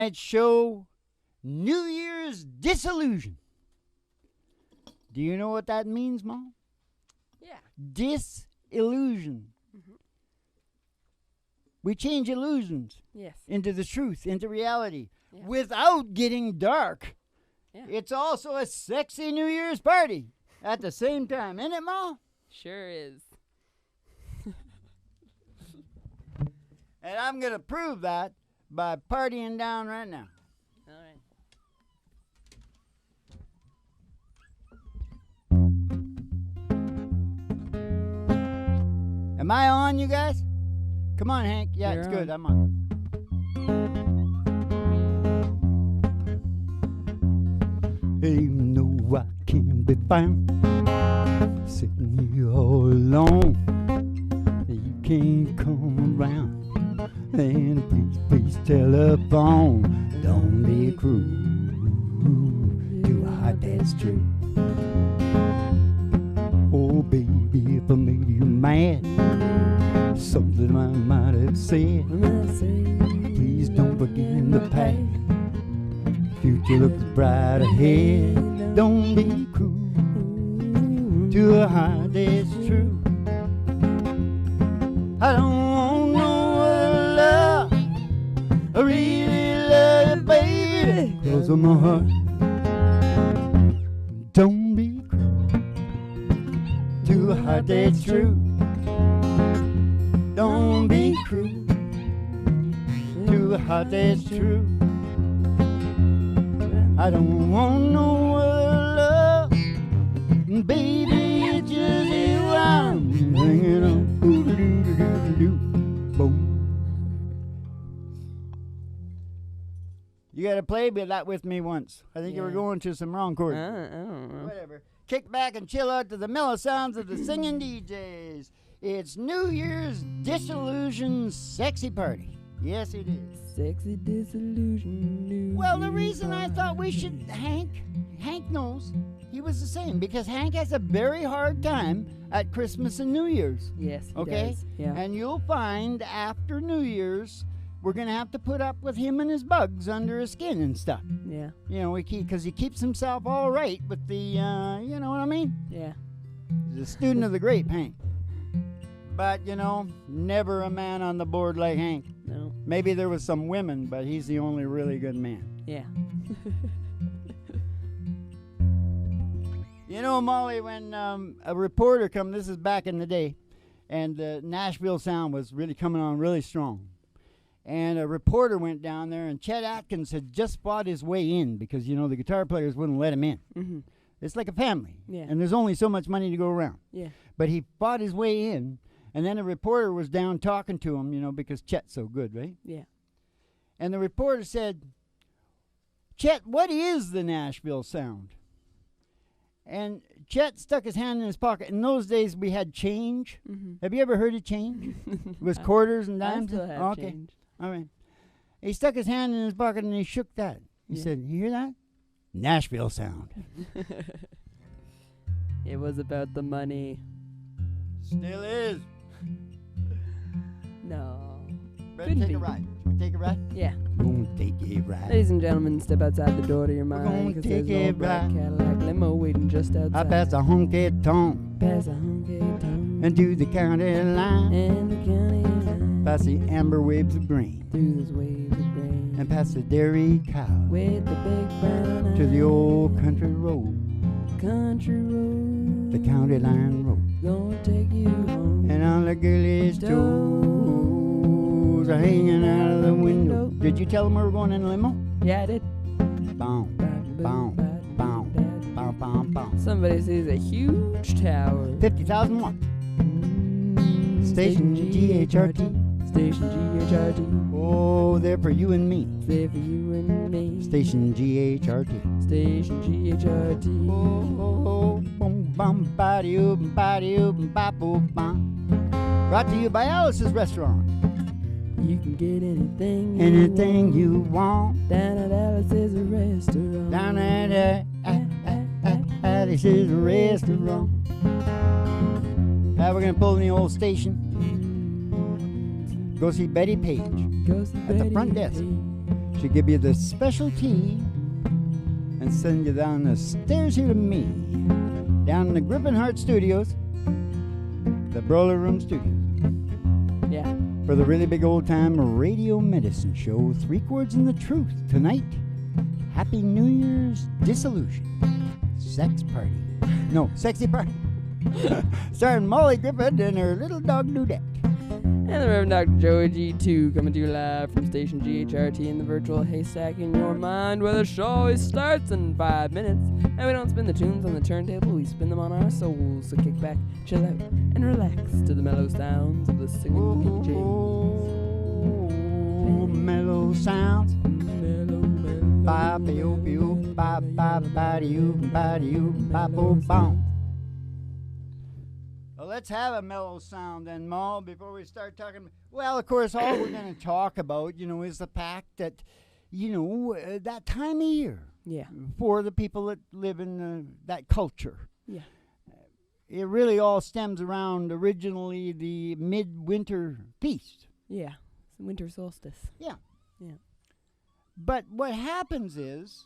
show, New Year's disillusion. Do you know what that means, Mom? Yeah. Disillusion. Mm-hmm. We change illusions Yes. into the truth, into reality, Yeah. without getting dark. Yeah. It's also a sexy New Year's party at the same time, isn't it, Ma? Sure is. And I'm going to prove that by partying down right now. All right. Am I on, you guys? Come on, Hank. Yeah, You're it's good. on. I'm on. Hey, no, I can't be found sitting here all alone. You can't come around. And please telephone. Don't be cruel to a heart that's true. Oh, baby, if I made you mad, something I might have said, please don't forget in the past. Future looks bright ahead. Don't be cruel to a heart that's true. I don't want no other love. I really love you, baby, 'cause of my heart. Don't be cruel to a heart that's true. Don't be cruel to a heart that's true. I don't want no other love, baby, it's just you I'm hanging on. Boom. You gotta play that with me once. I think you were Yeah. going to some wrong chords. I don't know. Whatever. Kick back and chill out to the mellow sounds of the singing DJs. It's New Year's disillusion sexy party. Yes, it is. Sexy disillusion. Well, the reason I thought we should, Hank knows. He was the same because Hank has a very hard time at Christmas and New Year's. Yes, he Okay? does. Yeah. And you'll find after New Year's, we're going to have to put up with him and his bugs under his skin and stuff. Yeah. You know, because he keeps himself all right with the, you know what I mean? Yeah. He's a student of the grape, Hank. But, you know, never a man on the board like Hank. No. Maybe there was some women, but he's the only really good man. Yeah. You know, Molly, when a reporter come, this is back in the day, and the Nashville sound was really coming on really strong. And a reporter went down there, and Chet Atkins had just fought his way in because, you know, the guitar players wouldn't let him in. Mm-hmm. It's like a family. Yeah. And there's only so much money to go around. Yeah. But he fought his way in, and then a reporter was down talking to him, you know, because Chet's so good, right? Yeah. And the reporter said, Chet, what is the Nashville sound? And Chet stuck his hand in his pocket. In those days, we had change. Mm-hmm. Have you ever heard of change? It was quarters and I dimes. still have Okay. change. All right. He stuck his hand in his pocket and he shook that. He Yeah. said, you hear that? Nashville sound. It was about the money. Still is. No. Ready to Couldn't take a be. ride? Should we take a ride? Yeah. Gonna take a ride. Ladies and gentlemen, step outside the door to your gonna mind, 'cause take there's an it old black right. Cadillac limo waiting just outside. I pass a honky tonk Pass a honky tonk and to the county line. and the county line. Past the amber waves of grain Through those waves of grain. and past the dairy cow With the big brown to the eyes. old country road, Country road. the county line road. Gonna take you home. And all the girlies' toes are hanging out of the window. Did you tell them we were going in a limo? Yeah, I did. Boom, boom, boom, boom, boom, boom. Somebody sees a huge tower. 50,000 watts. Station GHRT. Station GHRT. Oh, they're for you and me. There for you and me. Station GHRT. Station GHRT. Oh, boom, bum, body, oop, bop, boop, bum. Brought to you by Alice's Restaurant. You can get anything Anything you want. down at Alice's restaurant. Down at Alice's Restaurant. We're going to pull in the old station. Go see Betty Page Go see at the front desk. Betty. She'll give you the special tea and send you down the stairs here to me, down in the Griffin Hart Studios, the Broiler Room Studios, Yeah. for the really big old time radio medicine show, 3 Chords and the Truth. Tonight, Happy New Year's Disillusion. Sex party. No, sexy party. Starring Molly Griffin and her little dog Dudette. And the Reverend Dr. Joey G2 coming to you live from station GHRT in the virtual haystack in your mind, where the show always starts in 5 minutes. And we don't spin the tunes on the turntable, we spin them on our souls. So kick back, chill out, and relax to the mellow sounds of the singing DJs. Oh, mellow sounds. Mellow. Ba-ba-yo-ba-yo, ba-ba-ba-da-yo, ba-da-yo, ba-bo-bom. Well, let's have a mellow sound then, Mo, before we start talking. Well, of course, all we're going to talk about, is the fact that, that time of year. Yeah. For the people that live in that culture. Yeah. It really all stems around originally the midwinter feast. Yeah. It's the winter solstice. Yeah. Yeah. But what happens is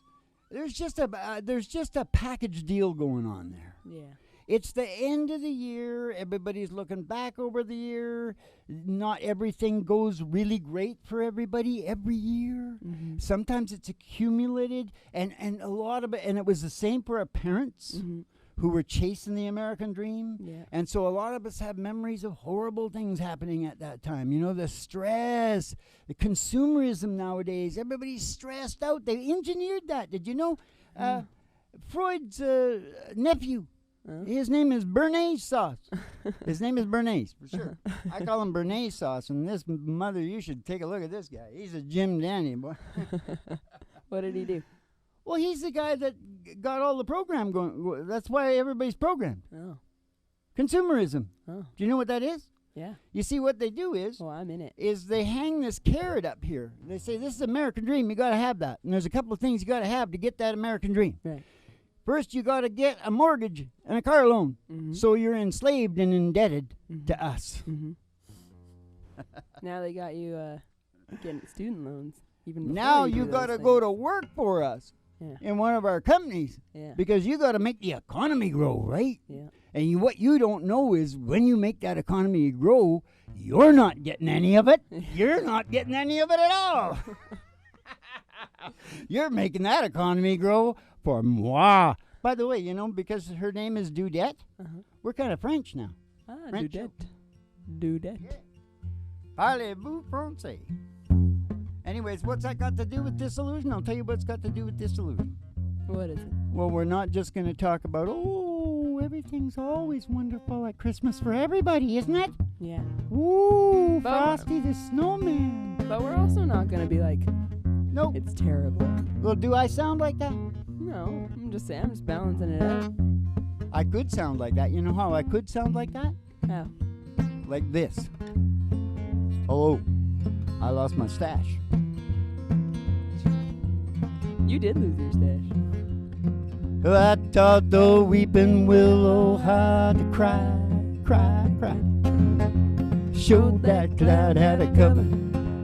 there's just a package deal going on there. Yeah. It's the end of the year. Everybody's looking back over the year. Not everything goes really great for everybody every year. Mm-hmm. Sometimes it's accumulated, and a lot of it, and it was the same for our parents who were chasing the American dream. Yeah. And so a lot of us have memories of horrible things happening at that time. The stress, the consumerism nowadays. Everybody's stressed out. They engineered that. Did you know? Freud's nephew, his name is Bernays sauce. His name is Bernays, for sure. I call him Bernays sauce. And this mother, you should take a look at this guy. He's a Jim Dandy, boy. What did he do? Well, he's the guy that got all the program going. That's why everybody's programmed. Oh. Consumerism. Oh. Do you know what that is? Yeah. You see, what they do is, Oh, I'm in it. they hang this carrot up here. They say, this is American dream. You got to have that. And there's a couple of things you got to have to get that American dream. Right. First, you got to get a mortgage and a car loan. Mm-hmm. So you're enslaved and indebted to us. Mm-hmm. Now they got you getting student loans. Even Now you you got to go to work for us in one of our companies. Yeah. Because you got to make the economy grow, right? Yeah. And what you don't know is when you make that economy grow, you're not getting any of it. You're not getting any of it at all. You're making that economy grow for moi. By the way, because her name is Dudette, we're kind of French now. Ah, French. Dudette. Yeah. Parlez-vous français? Anyways, what's that got to do with disillusion? I'll tell you what's got to do with disillusion. What is it? Well, we're not just going to talk about, everything's always wonderful at Christmas for everybody, isn't it? Yeah. Ooh, But Frosty the Snowman. But we're also not going to be like, Nope. it's terrible. Well, do I sound like that? No, I'm just saying, I'm just balancing it out. I could sound like that. You know how I could sound like that? How? Like this. Oh, I lost my stash. You did lose your stash. I taught the weeping willow how to cry, cry, cry. Showed that cloud had a cover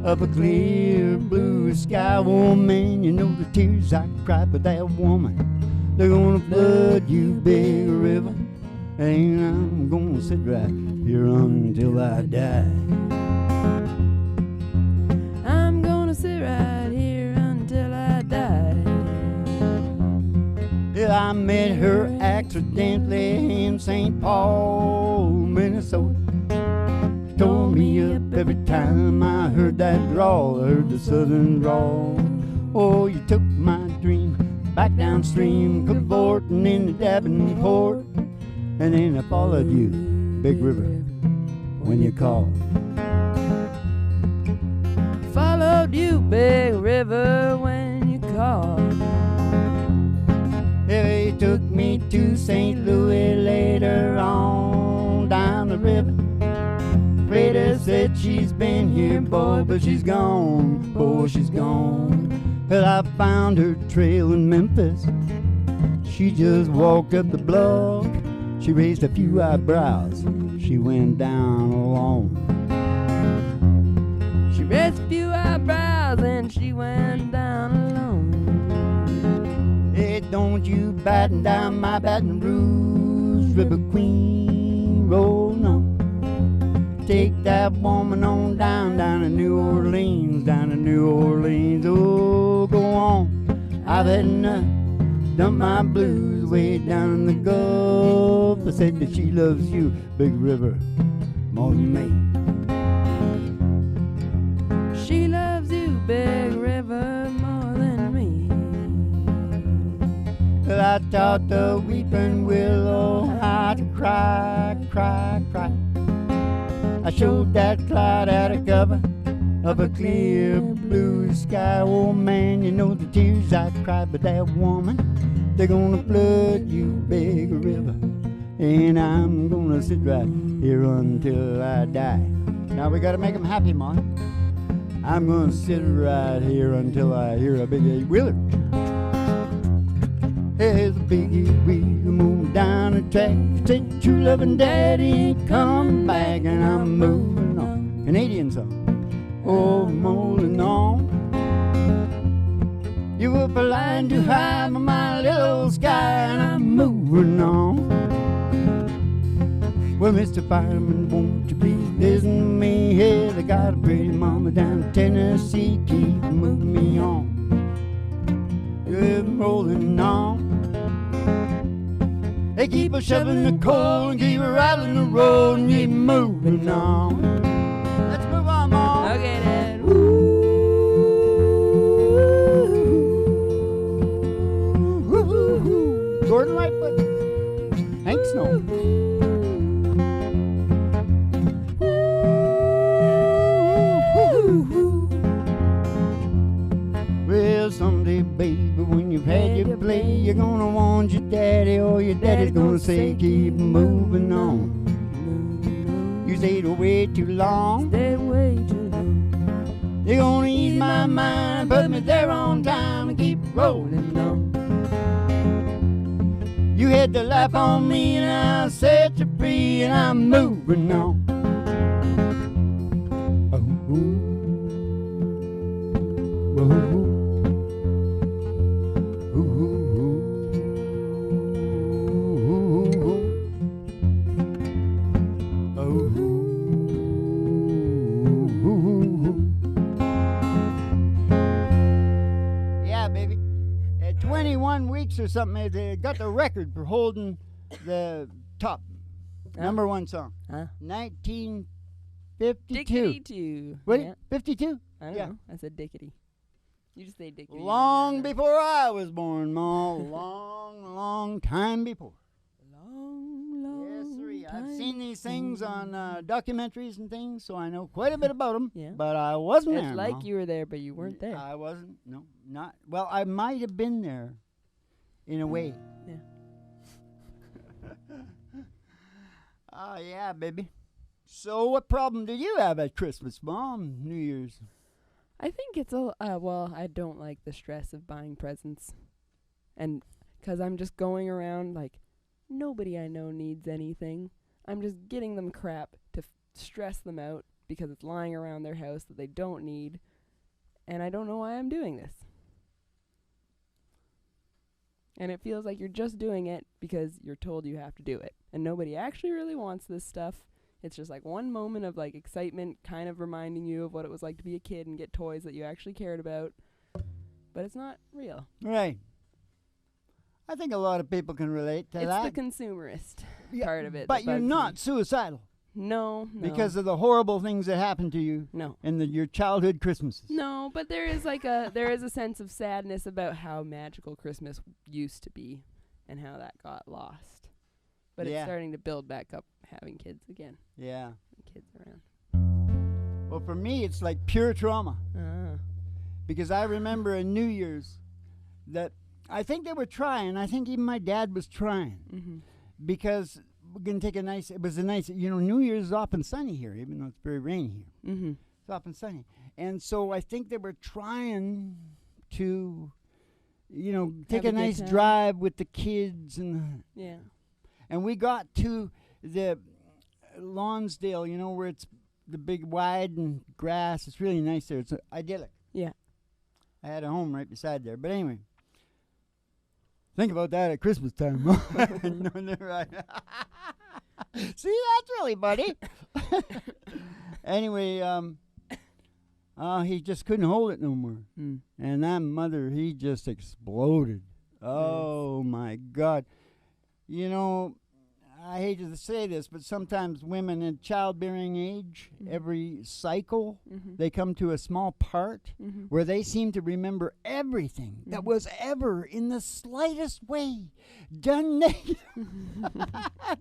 of a clear blue sky. Oh man, you know the tears I cried for that woman. They're gonna flood you, big river, and I'm gonna sit right here until I die. I'm gonna sit right here until I die. Yeah, I met her accidentally in St. Paul, Minnesota. Tore me up every time I heard that drawl, I heard the southern drawl. Oh, you took my dream back downstream, cavorting in the Davenport, and then I followed you, big river, when you called. Followed you, big river, when you called. They took me to St. Louis later on down the river. Rita said she's been here, boy, but she's gone, boy, she's gone. Well, I found her trail in Memphis. She just walked up the block. She raised a few eyebrows. She went down alone. She raised a few eyebrows and she went down alone. Hey, don't you batten down my Baton Rouge River Queen, roll no. Take that woman on down to New Orleans, Oh, go on, I've had enough, dumped my blues way down in the Gulf. I said that she loves you, Big River, more than me. She loves you, Big River, more than me. Well, I taught the weeping willow how to cry, cry, cry. I showed that cloud out of cover of a clear blue sky. Oh man, you know the tears I cried, but that woman, they're gonna flood you, Big River, and I'm gonna sit right here until I die. Now we gotta make them happy, Ma. I'm gonna sit right here until I hear a big A Wheeler. There's a biggie wheel moving down the track. Say true loving daddy ain't come back, and I'm moving on. Canadian song. Oh, moving on. You were flying too high for my little sky, and I'm moving on. Well, Mr. Fireman, won't you please listen to me? Hey, I got a pretty mama down in Tennessee. Keep moving me on. You're rolling on. They keep a shoveling the coal and keep a rattling the road and keep moving on. Let's move on, Mom. Okay, Dad. Gordon Lightfoot, Hank Snow. Well, someday, baby, when you've had your play, you're gonna want your daddy, or your daddy's gonna say, keep moving on. You stayed away too long. Stayed way too long. They're gonna ease my mind, put me there on time, and keep rolling on. You had to laugh on me, and I'll set you free, and I'm moving on. Oh, oh, oh. Yeah, baby. At 21 weeks or something, they got the record for holding the top number one song. Huh? 1952. Dickety-two. What? Yeah. 52? I don't Yeah. know. I said dickety. You just say dickety. Long before I was born, Ma. Long time before. Long Yes, sir. time I've seen these things before. on documentaries and things, so I know quite a bit about them. Yeah. But I wasn't It's there. like Ma. you were there, but you weren't there. I wasn't. No, not. Well, I might have been there, in a way. Yeah. Oh yeah, baby. So, what problem did you have at Christmas, Mom? New Year's? I think it's a well, I don't like the stress of buying presents, and 'cause I'm just going around like nobody I know needs anything. I'm just getting them crap to stress them out because it's lying around their house that they don't need, and I don't know why I'm doing this. And it feels like you're just doing it because you're told you have to do it, and nobody actually really wants this stuff. It's just like one moment of like excitement, kind of reminding you of what it was like to be a kid and get toys that you actually cared about. But it's not real. Right. I think a lot of people can relate to that. It's the consumerist Yeah, part of it. But that you're bugs not me. suicidal No. because of the horrible things that happened to you No. in your childhood Christmases. No, but there is a sense of sadness about how magical Christmas used to be and how that got lost. But Yeah. it's starting to build back up having kids again. Yeah. Kids around. Well, for me, it's like pure trauma. Ah. Because I remember in New Year's that I think they were trying. I think even my dad was trying. Mm-hmm. Because we're going to take it was a nice, New Year's is often sunny here, even though it's very rainy here. Mm-hmm. It's often sunny. And so I think they were trying to, take Have a a good nice time. drive with the kids. Yeah. And we got to the Lonsdale, where it's the big wide and grass. It's really nice there. It's idyllic. Yeah. I had a home right beside there. But anyway, think about that at Christmas time. No, never right. See, that's really funny. Anyway, he just couldn't hold it no more. And that mother, he just exploded. Oh, my God. You know, I hate to say this, but sometimes women in childbearing age, every cycle, they come to a small part where they seem to remember everything that was ever in the slightest way done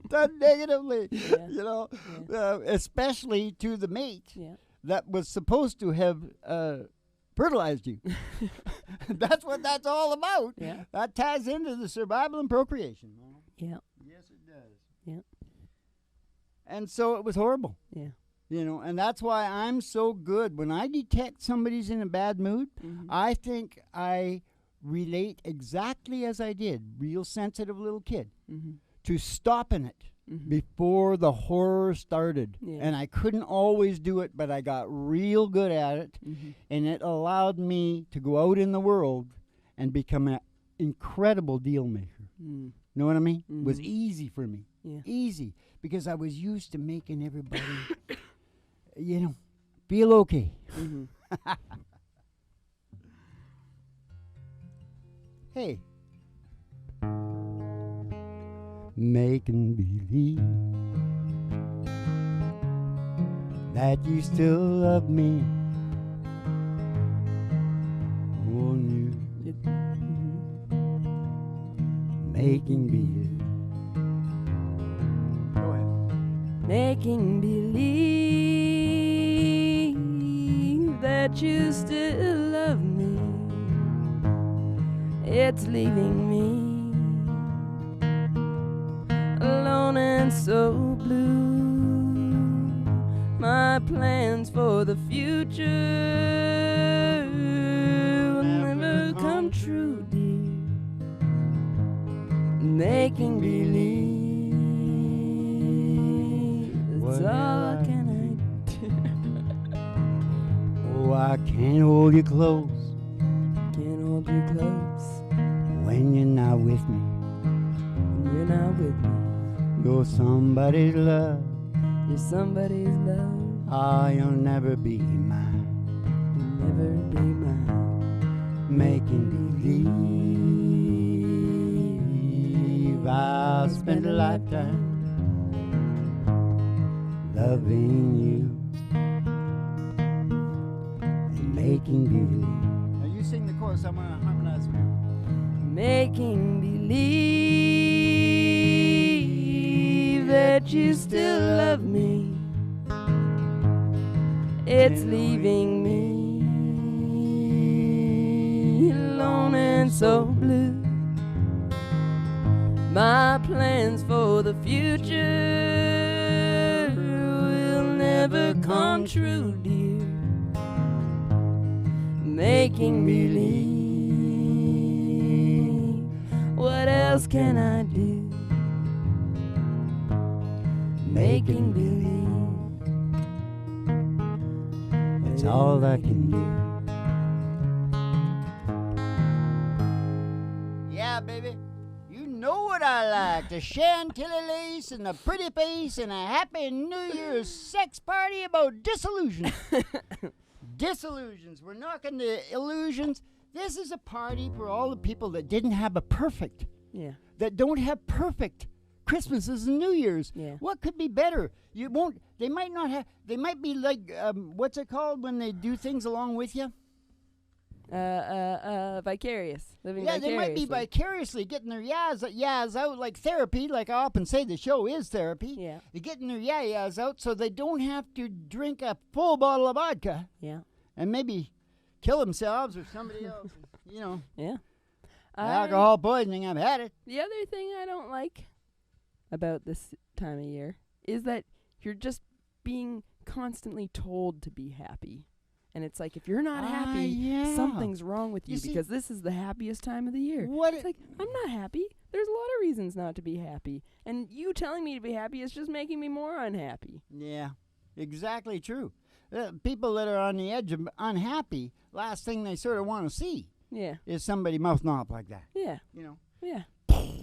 done negatively, you know, especially to the mate that was supposed to have fertilized you. That's what that's all about. Yeah. That ties into the survival and procreation. Yeah. Yes, it does. Yeah. And so it was horrible. Yeah. You know, and that's why I'm so good. When I detect somebody's in a bad mood, I think I relate exactly as I did, real sensitive little kid, to stopping it before the horror started. Yeah. And I couldn't always do it, but I got real good at it. And it allowed me to go out in the world and become an incredible deal maker. Know what I mean? It was easy for me. Yeah. Easy. Because I was used to making everybody, you know, feel okay. Hey. Making believe that you still love me. Oh, you. Making believe. Go ahead. Making believe that you still love me. It's leaving me alone and so blue. My plans for the future will never come true, dear. Making believe that's all can I do. Oh, I can't hold you close. Can't hold you close when you're not with me. When you're not with me. You're somebody's love. You're somebody's love. Ah, you'll never be mine. You'll never be mine. Making believe I'll spend a lifetime loving you and making believe. Now you sing the chorus, I'm gonna harmonize with you. Making believe that you still love me. It's leaving me alone and so blue. My plans for the future will never come true, dear. Making believe. What else can I do? Making believe. It's all I can do. Yeah, baby. You know what I like. The chantilly lace and the pretty face and a happy New Year's sex party about disillusions. Disillusions. We're knocking the illusions. This is a party for all the people that didn't have a perfect. Yeah. That don't have perfect Christmases and New Year's. Yeah. What could be better? You won't. They might not have. They might be like what's it called when they do things along with you? Vicarious. Living yeah, vicariously. they might be vicariously getting their yas out like therapy. Like I often say, the show is therapy. Yeah. They're getting their yas out so they don't have to drink a full bottle of vodka. Yeah. And maybe kill themselves or somebody else. You know. Yeah. Alcohol poisoning. I've had it. The other thing I don't like about this time of year is that you're just being constantly told to be happy. And it's like, if you're not happy, something's wrong with you because this is the happiest time of the year. It's like, I'm not happy. There's a lot of reasons not to be happy. And you telling me to be happy is just making me more unhappy. Yeah, exactly true. people that are on the edge of unhappy, last thing they sort of want to see Yeah. is somebody mouthing off like that. Yeah. You know? Yeah.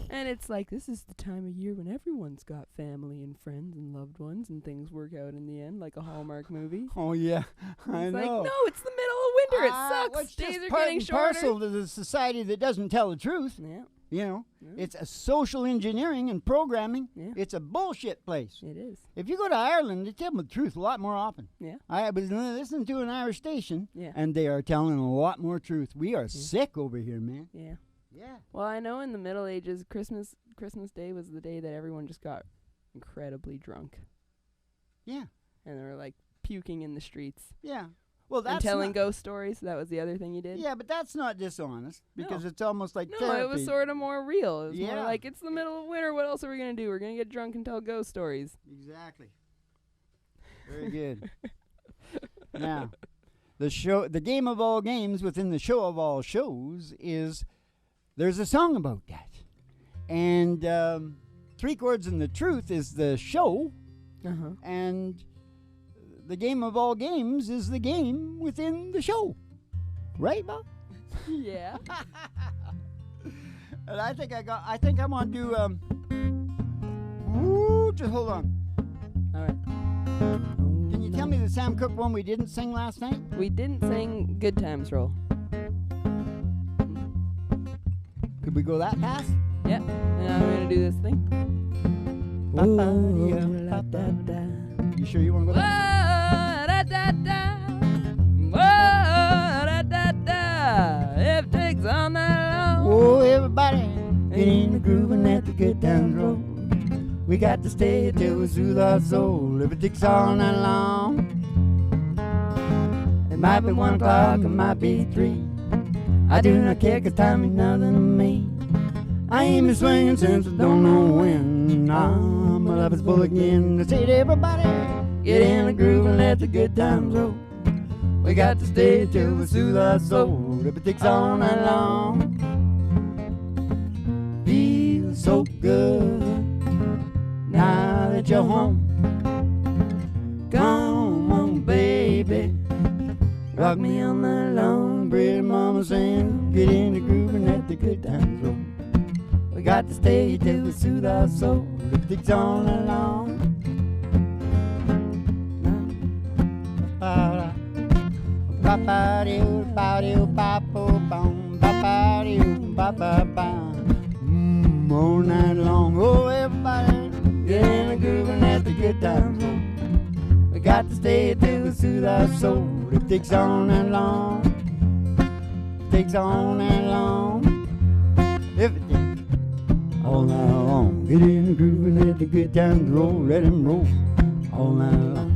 And it's like, this is the time of year when everyone's got family and friends and loved ones and things work out in the end, like a Hallmark movie. Oh, yeah. I It's know. like, no, it's the middle of winter. It sucks. Well, it's Days just are part getting and shorter. parcel to the society that doesn't tell the truth. Yeah. You know? Yeah. It's a social engineering and programming. Yeah. It's a bullshit place. It is. If you go to Ireland, they tell them the truth a lot more often. Yeah. I was listening to an Irish station, Yeah. and they are telling a lot more truth. We are sick over here, man. Yeah. Yeah. Well, I know in the Middle Ages, Christmas Day was the day that everyone just got incredibly drunk. Yeah. And they were like puking in the streets. Yeah. Well, that's and telling not, ghost stories. That was the other thing you did. Yeah, but that's not dishonest because No. it's almost like No, therapy. it was sort of more real. It was more Yeah. like, it's the middle of winter. What else are we going to do? We're going to get drunk and tell ghost stories. Exactly. Very good. Now, the game of all games within the show of all shows is there's a song about that. And Three Chords and the Truth is the show. Uh-huh. And the game of all games is the game within the show. Right, Bob? Yeah. And I think I'm gonna do just hold on. All right. Can you tell me the Sam Cooke one we didn't sing last night? We didn't sing Good Times Roll. Could we go that fast? Yep. And I'm going to do this thing. You sure you want to go that? If it takes all night long. Oh, everybody, get in the groove and let the good times roll. We got to stay till we soothe our soul. If it takes all night long, it might be 1 o'clock, it might be 3. I do not care 'cause time is nothing to me. I ain't been swinging since I don't know when. My life is full again. I said, everybody, get in the groove and let the good times roll. We got to stay till we soothe our soul. If it takes all night long, feels so good. Now that you're home, come on, baby, rock me on that long. Pretty mama saying, get in the groove and let the good times roll. We got to stay till we soothe our soul. If it takes all night long. All night long, oh everybody, get in the groove and let the good times roll. We got to stay till we soothe our soul. It takes all night long, it takes all night long. If it takes all night long, get in the groove and let the good times roll. Let them roll all night long.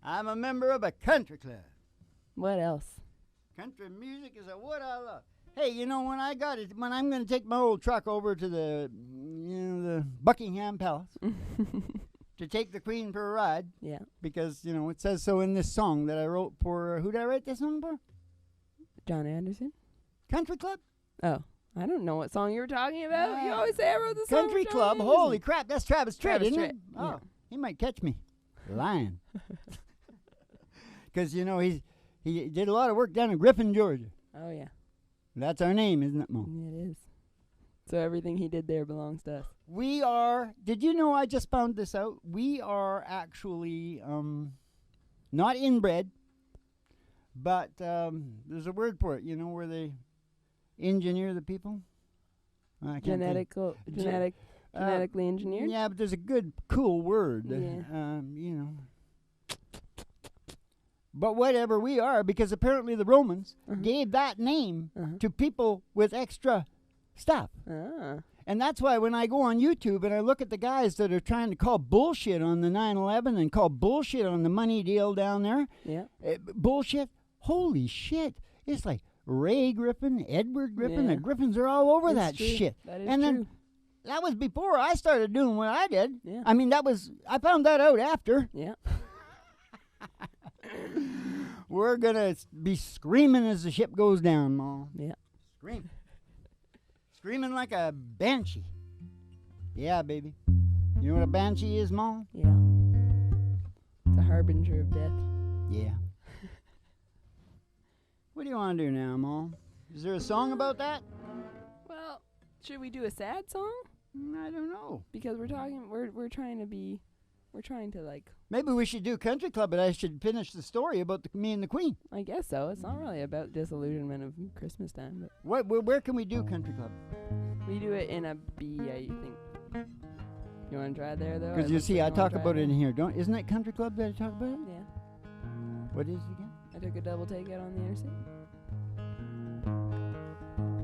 I'm a member of a country club. What else? Country music is what I love. Hey, you know, when I'm going to take my old truck over to the Buckingham Palace to take the Queen for a ride. Yeah. Because, it says so in this song that I wrote for, who did I write this song for? John Anderson? Country Club? Oh. I don't know what song you were talking about. You always say I wrote the song. Country for John Club. Anderson. Holy crap, that's Travis Tritt, isn't it? Oh, Yeah. he might catch me lying. Because, he did a lot of work down in Griffin, Georgia. Oh, yeah. That's our name, isn't it, Mo? It is. So everything he did there belongs to us. We are, did you know I just found this out? We are actually not inbred, but there's a word for it, where they engineer the people. I can't think. Genetically engineered? Yeah, but there's a good, cool word. Yeah. But whatever we are, because apparently the Romans gave that name to people with extra stuff. Ah. And that's why when I go on YouTube and I look at the guys that are trying to call bullshit on the 9/11 and call bullshit on the money deal down there, bullshit, holy shit. It's like Ray Griffin, Edward Griffin, the Griffins are all over that shit. That is and true. then that was before I started doing what I did. Yeah. I mean, I found that out after. Yeah. We're going to be screaming as the ship goes down, Ma. Yeah. Screaming. Screaming like a banshee. Yeah, baby. You know what a banshee is, Mom? Yeah. It's a harbinger of death. Yeah. What do you want to do now, Mom? Is there a song about that? Well, should we do a sad song? I don't know. Because we're trying to like. Maybe we should do Country Club, but I should finish the story about me and the Queen. I guess so. It's not really about disillusionment of Christmas time, but Where can we do Country Club? we do it in a B, I think. You want to try it there, though? Because you see, I talk about it in here. Isn't it Country Club that I talk about it? Yeah. What is it again? I took a double take out on the interstate.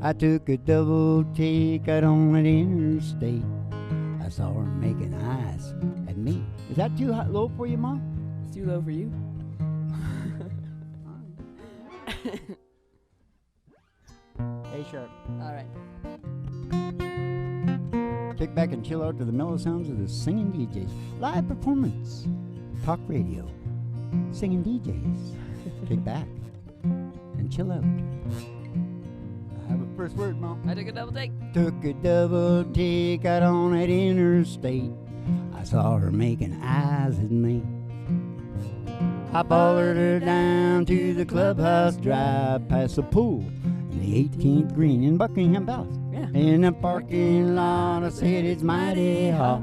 I took a double take out on an interstate. I saw her making eyes at me. Is that too low for you, Mom? It's too low for you. A sharp. All right. Kick back and chill out to the mellow sounds of the singing DJs. Live performance. Talk radio. Singing DJs. Kick back and chill out. I have a first word, Mom. I took a double take. Took a double take out on that interstate. I saw her making eyes at me. I followed her down to the clubhouse drive, past the pool and the 18th green in Buckingham Palace. Yeah. In the parking lot, I said it's mighty hot.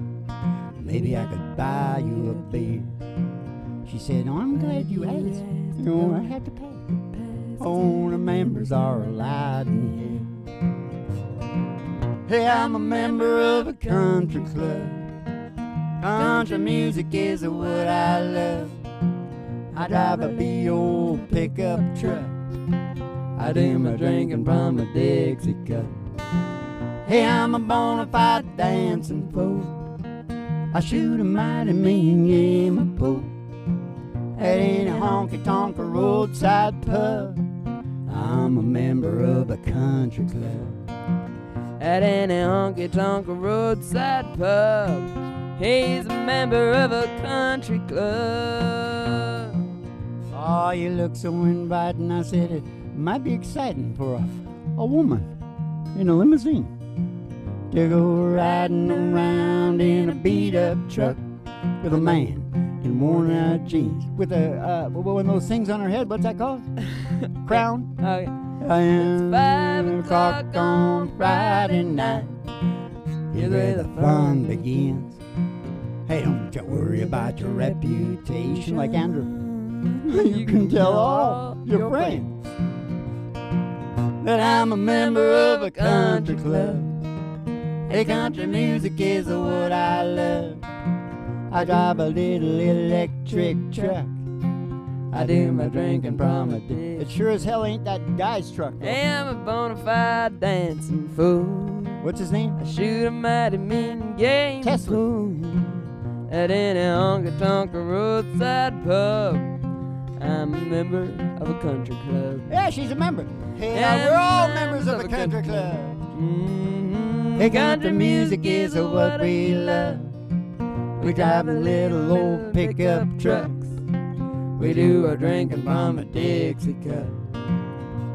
Maybe I could buy you a beer. She said, oh, I'm glad you asked. You know, I have to pay. Oh, the members are allowed in here. Hey, I'm a member of a country club. Country music is what I love. I drive a big old pickup truck. I do my drinking from a Dixie cup. Hey, I'm a bona fide dancing fool. I shoot a mighty mean game of pool at any honky tonk or roadside pub. I'm a member of a country club. At any honky tonk or roadside pub, he's a member of a country club. Oh, you look so inviting. I said it might be exciting for a woman in a limousine to go riding around in a beat-up truck with a man in worn-out jeans with one of those things on her head. What's that called? Crown. Oh, yeah. It's 5 o'clock on Friday night. Here's where the fun begins. Hey, don't you worry about your reputation like Andrew. You can tell all your friends that I'm a member of a country club. Hey, country music is what I love. I drive a little electric truck. I do my drinking from a dick. It sure as hell ain't that guy's truck, though. Hey, I'm a bona fide dancing fool. What's his name? I shoot a mighty mean game Tesla. pool at any honky tonk or roadside pub. I'm a member of a country club. Yeah, she's a member. Hey, Yeah, we're all members of a country club. Mm-hmm. Hey, country music is what we love. We drive a little old pickup trucks. We do our drinking from a Dixie cup.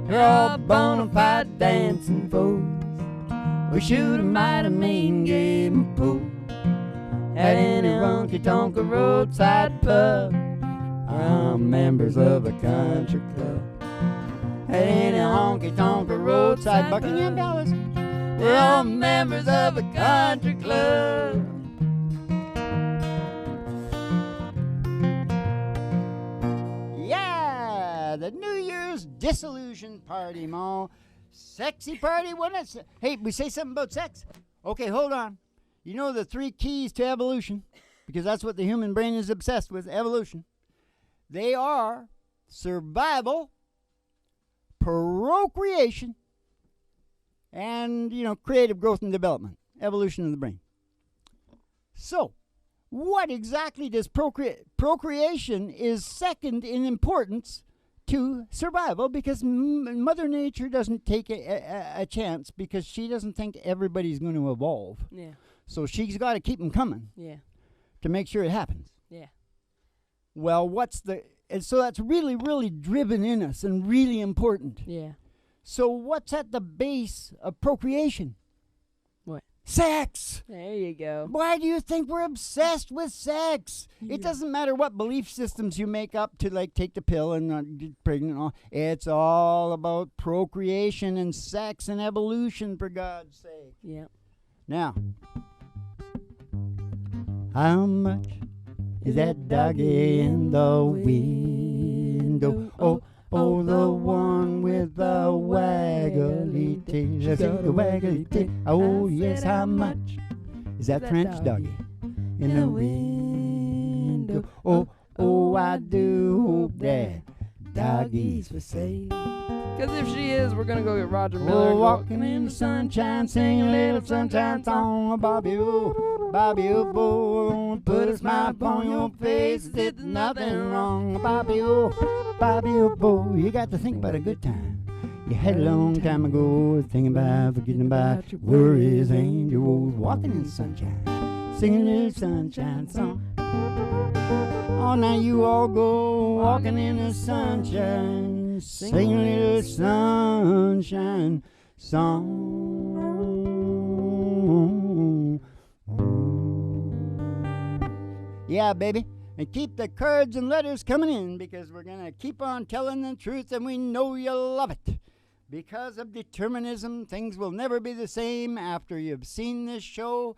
We're all bona fide dancing fools. We shoot a mighty mean game of pool at any honky tonk or roadside pub. I'm members of a country club. At any honky tonk or roadside Buckingham Palace. We're all members of a country club. Yeah, the New Year's disillusion party, Ma. Sexy party, wasn't it? Hey, we say something about sex. Okay, hold on. You know the 3 keys to evolution, because that's what the human brain is obsessed with, evolution. They are survival, procreation, and, creative growth and development, evolution of the brain. So, what exactly does procreation is second in importance to survival, because Mother Nature doesn't take a chance, because she doesn't think everybody's going to evolve. Yeah. So she's got to keep them coming. Yeah. To make sure it happens. Yeah. Well, and so that's really, really driven in us and really important. Yeah. So what's at the base of procreation? What? Sex! There you go. Why do you think we're obsessed with sex? Yeah. It doesn't matter what belief systems you make up to, like, take the pill and get pregnant and all. It's all about procreation and sex and evolution, for God's sake. Yeah. Now, how much is that doggy in the window? Oh, the one with the waggly tail. I see the waggly tail. Oh, yes, how much is that French doggy in the window? Oh, I do hope that doggy's for sale. Because if she is, we're going to go get Roger Miller. Oh, walking in the sunshine, singing a little sunshine song. Bobby, oh, boy, put a smile upon your face. There's nothing wrong. Bobby, oh, boy, you got to think about a good time. You had a long time ago, thinking about forgetting about your worries and your woes. Walking in the sunshine, singing a little sunshine song. Oh, now you all go walking in the sunshine, singing a little sunshine song. Yeah, baby. And keep the cards and letters coming in, because we're going to keep on telling the truth, and we know you love it. Because of determinism, things will never be the same after you've seen this show.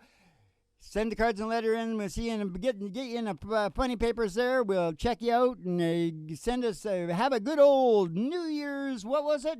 Send the cards and letter in. We'll see you and get you in the funny papers there. We'll check you out and send us. Have a good old New Year's. What was it?